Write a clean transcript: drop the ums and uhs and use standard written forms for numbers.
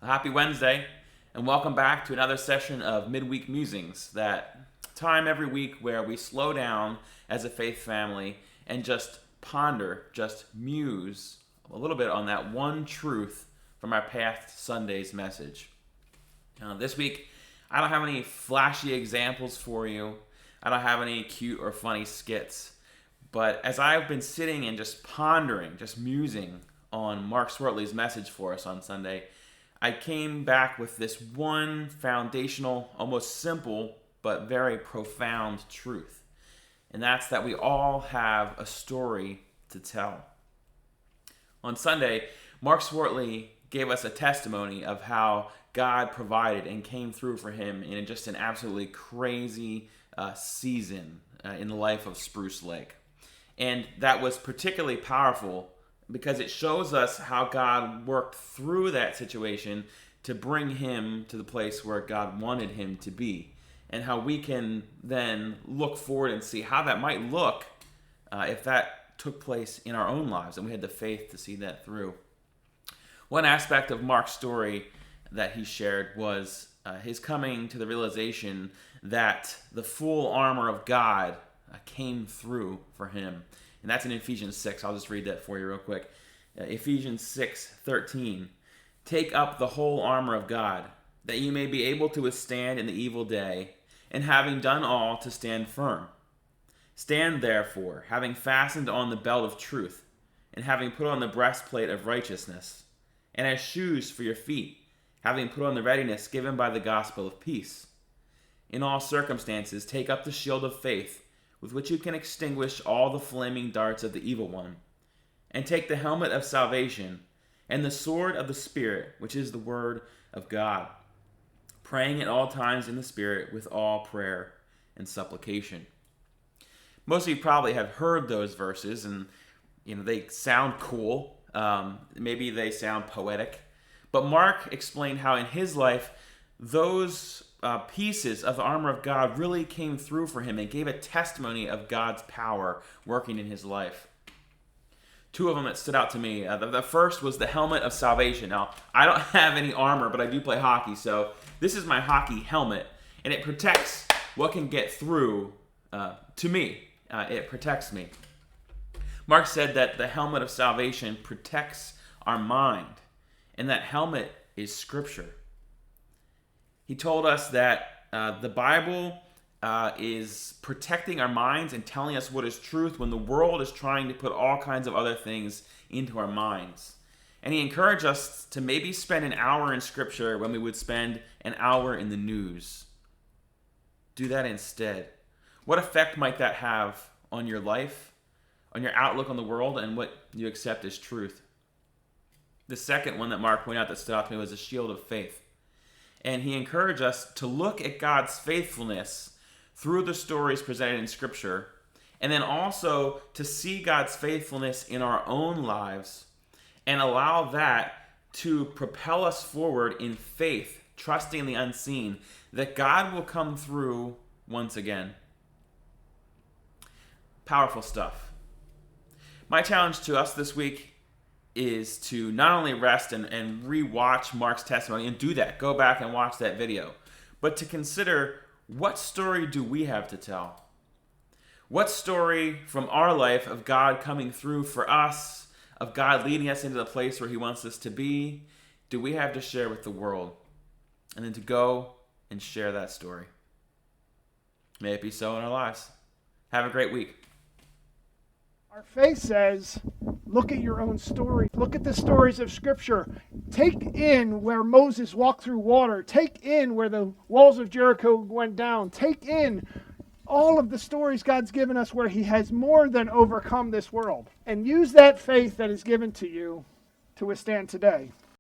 Happy Wednesday, and welcome back to another session of Midweek Musings, that time every week where we slow down as a faith family and just ponder, just muse a little bit on that one truth from our past Sunday's message. This week, I don't have any flashy examples for you. I don't have any cute or funny skits. But as I've been sitting and just pondering, just musing on Mark Swartley's message for us on Sunday, I came back with this one foundational, almost simple, but very profound truth. And that's that we all have a story to tell. On Sunday, Mark Swartley gave us a testimony of how God provided and came through for him in just an absolutely crazy season in the life of Spruce Lake. And that was particularly powerful because it shows us how God worked through that situation to bring him to the place where God wanted him to be, and how we can then look forward and see how that might look if that took place in our own lives, and we had the faith to see that through. One aspect of Mark's story that he shared was his coming to the realization that the full armor of God came through for him. And that's in Ephesians 6. I'll just read that for you real quick. Ephesians 6:13. Take up the whole armor of God, that you may be able to withstand in the evil day, and having done all, to stand firm. Stand therefore, having fastened on the belt of truth, and having put on the breastplate of righteousness, and as shoes for your feet, having put on the readiness given by the gospel of peace. In all circumstances, take up the shield of faith, with which you can extinguish all the flaming darts of the evil one. And take the helmet of salvation, and the sword of the Spirit, which is the word of God, praying at all times in the Spirit with all prayer and supplication. Most of you probably have heard those verses, and they sound cool. Maybe they sound poetic. But Mark explained how in his life, those pieces of the armor of God really came through for him and gave a testimony of God's power working in his life. Two of them that stood out to me. The first was the helmet of salvation. Now, I don't have any armor, but I do play hockey, so this is my hockey helmet, and it protects what can get through to me. It protects me. Mark said that the helmet of salvation protects our mind, and that helmet is Scripture. He told us that the Bible is protecting our minds and telling us what is truth when the world is trying to put all kinds of other things into our minds. And he encouraged us to maybe spend an hour in Scripture when we would spend an hour in the news. Do that instead. What effect might that have on your life, on your outlook on the world, and what you accept as truth? The second one that Mark pointed out that stood out to me was the shield of faith. And he encouraged us to look at God's faithfulness through the stories presented in Scripture, and then also to see God's faithfulness in our own lives and allow that to propel us forward in faith, trusting the unseen, that God will come through once again. Powerful stuff. My challenge to us this week is to not only rest and re-watch Mark's testimony, and do that, go back and watch that video, but to consider, what story do we have to tell? What story from our life of God coming through for us, of God leading us into the place where he wants us to be, do we have to share with the world? And then to go and share that story. May it be so in our lives. Have a great week. Our faith says, look at your own story. Look at the stories of Scripture. Take in where Moses walked through water. Take in where the walls of Jericho went down. Take in all of the stories God's given us where he has more than overcome this world. And use that faith that is given to you to withstand today.